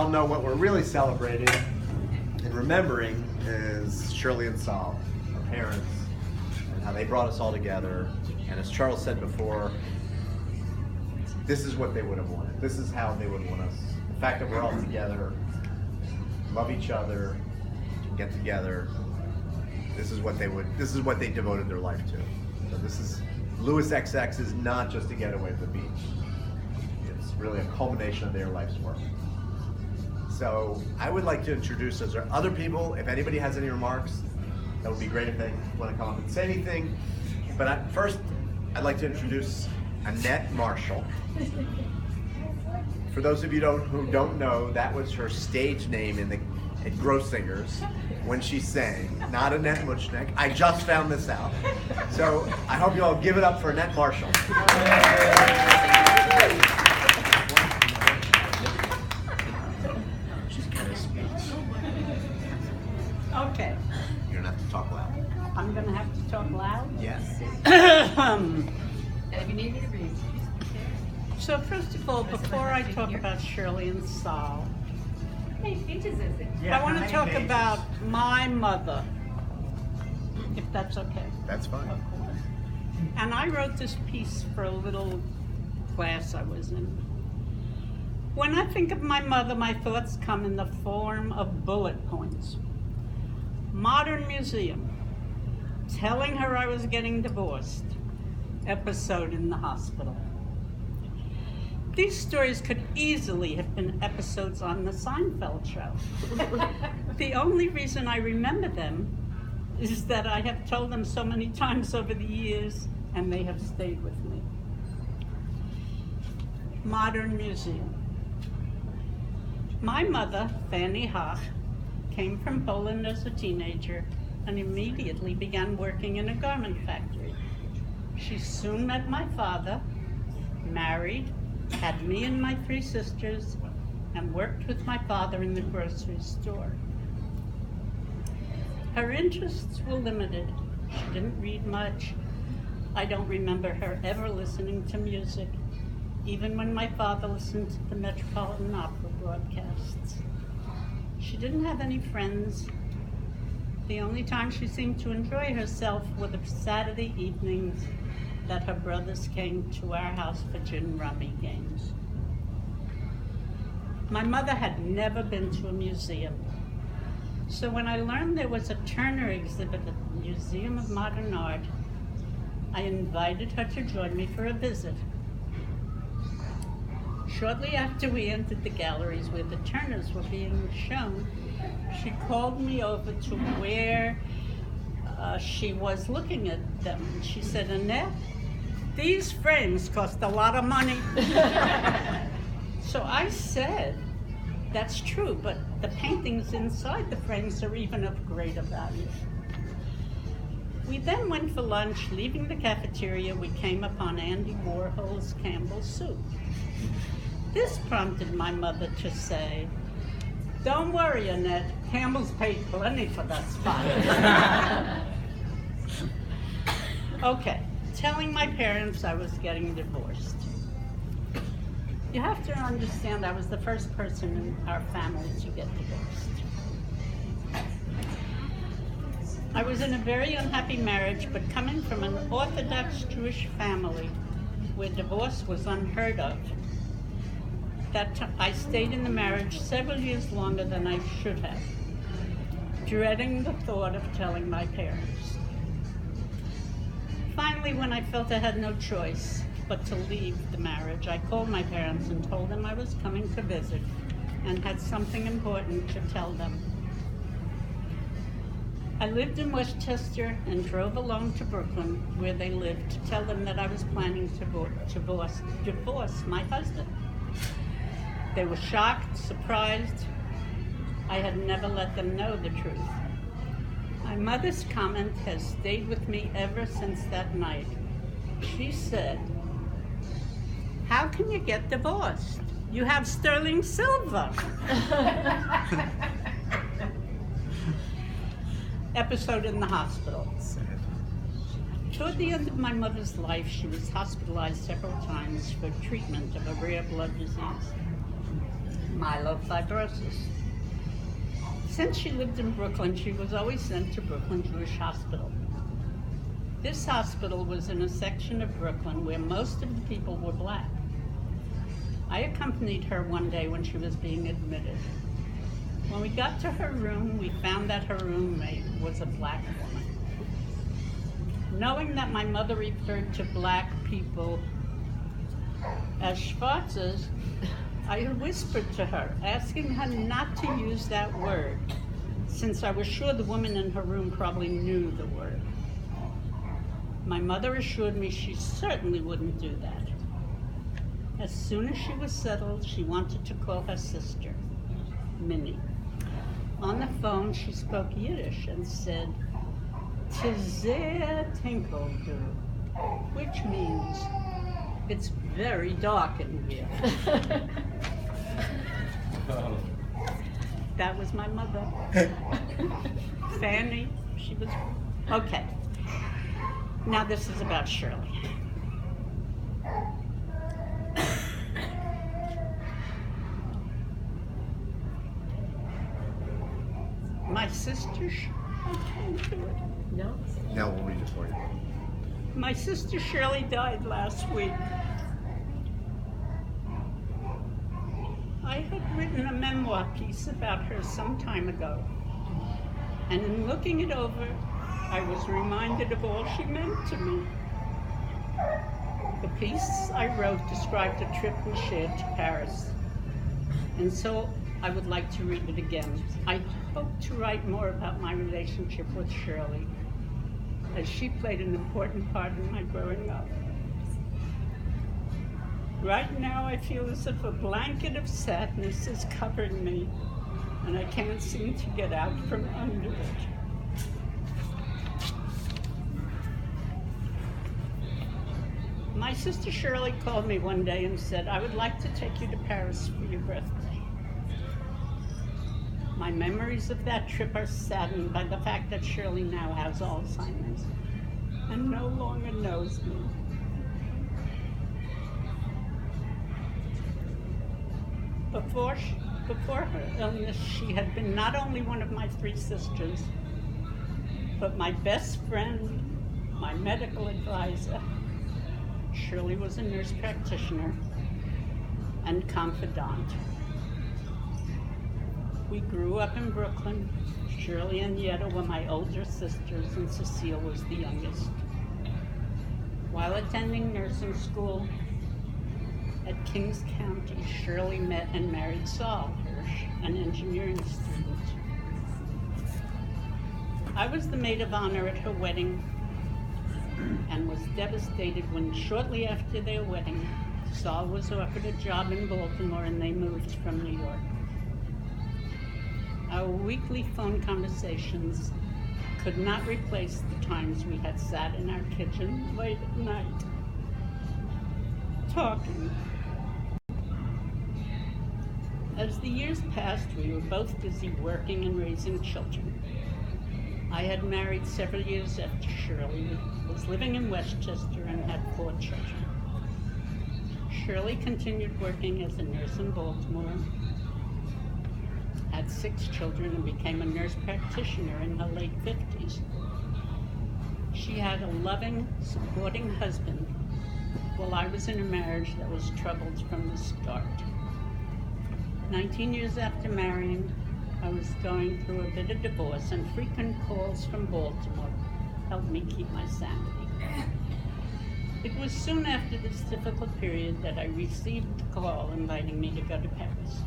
I'll know what we're really celebrating and remembering is Shirley and Saul, our parents, and how they brought us all together. And as Charles said before, this is what they would have wanted. This is how they would want us. The fact that we're all together, love each other, can get together. This is what they devoted their life to. So this is, Lewes XX is not just a getaway to the beach. It's really a culmination of their life's work. So I would like to introduce us, or other people, if anybody has any remarks, that would be great if they want to come up and say anything. But first, I'd like to introduce Annette Marshall. For those of you who don't know, that was her stage name at Gross Singers when she sang, not Annette Muchnick. I just found this out. So I hope you all give it up for Annette Marshall. She's got a speech. Okay. You're gonna have to talk loud. I'm gonna have to talk loud? Yes. If you need me to read. So first of all, before I talk about Shirley and Saul, How many pages is it? I want to talk about my mother, if that's okay. That's fine. And I wrote this piece for a little class I was in. When I think of my mother, my thoughts come in the form of bullet points. Modern museum, telling her I was getting divorced, episode in the hospital. These stories could easily have been episodes on the Seinfeld show. The only reason I remember them is that I have told them so many times over the years, and they have stayed with me. Modern museum. My mother, Fanny Hock, came from Poland as a teenager and immediately began working in a garment factory. She soon met my father, married, had me and my 3 sisters, and worked with my father in the grocery store. Her interests were limited. She didn't read much. I don't remember her ever listening to music, even when my father listened to the Metropolitan Opera broadcasts. She didn't have any friends. The only time she seemed to enjoy herself were the Saturday evenings that her brothers came to our house for gin rummy games. My mother had never been to a museum. So when I learned there was a Turner exhibit at the Museum of Modern Art, I invited her to join me for a visit. Shortly after we entered the galleries where the Turners were being shown, she called me over to where she was looking at them. She said, "Annette, these frames cost a lot of money." So I said, "That's true, but the paintings inside the frames are even of greater value." We then went for lunch. Leaving the cafeteria, we came upon Andy Warhol's Campbell soup. This prompted my mother to say, "Don't worry, Annette, Campbell's paid plenty for that spot." Okay, telling my parents I was getting divorced. You have to understand I was the first person in our family to get divorced. I was in a very unhappy marriage, but coming from an Orthodox Jewish family where divorce was unheard of, I stayed in the marriage several years longer than I should have, dreading the thought of telling my parents. Finally, when I felt I had no choice but to leave the marriage, I called my parents and told them I was coming to visit and had something important to tell them. I lived in Westchester and drove along to Brooklyn, where they lived, to tell them that I was planning to divorce my husband. They were shocked, surprised. I had never let them know the truth. My mother's comment has stayed with me ever since that night. She said, "How can you get divorced? You have sterling silver." Episode in the hospital. Toward the end of my mother's life, she was hospitalized several times for treatment of a rare blood disease. myelofibrosis. Since she lived in Brooklyn, she was always sent to Brooklyn Jewish Hospital. This hospital was in a section of Brooklyn where most of the people were black. I accompanied her one day when she was being admitted. When we got to her room, we found that her roommate was a black woman. Knowing that my mother referred to black people as Schwarzes, I whispered to her, asking her not to use that word, since I was sure the woman in her room probably knew the word. My mother assured me she certainly wouldn't do that. As soon as she was settled, she wanted to call her sister, Minnie. On the phone, she spoke Yiddish and said, "'Tis sehr tinkle du," which means, "It's very dark in here." That was my mother. Fanny, she was, okay. Now this is about Shirley. My sister, I can't do it. No? Now we'll read it for you. My sister Shirley died last week. I had written a memoir piece about her some time ago, and in looking it over, I was reminded of all she meant to me. The piece I wrote described a trip we shared to Paris, and so I would like to read it again. I hope to write more about my relationship with Shirley, as she played an important part in my growing up. Right now, I feel as if a blanket of sadness is covering me, and I can't seem to get out from under it. My sister Shirley called me one day and said, "I would like to take you to Paris for your birthday." My memories of that trip are saddened by the fact that Shirley now has Alzheimer's and no longer knows me. Before her illness, she had been not only one of my 3 sisters, but my best friend, my medical advisor. Shirley was a nurse practitioner and confidant. We grew up in Brooklyn. Shirley and Yetta were my older sisters, and Cecile was the youngest. While attending nursing school at Kings County, Shirley met and married Saul Hirsch, an engineering student. I was the maid of honor at her wedding and was devastated when shortly after their wedding, Saul was offered a job in Baltimore and they moved from New York. Our weekly phone conversations could not replace the times we had sat in our kitchen late at night, talking. As the years passed, we were both busy working and raising children. I had married several years after Shirley, was living in Westchester, and had 4 children. Shirley continued working as a nurse in Baltimore, had 6 children, and became a nurse practitioner in her late 50s. She had a loving, supporting husband, while I was in a marriage that was troubled from the start. 19 years after marrying, I was going through a bit of divorce, and frequent calls from Baltimore helped me keep my sanity. It was soon after this difficult period that I received the call inviting me to go to Paris.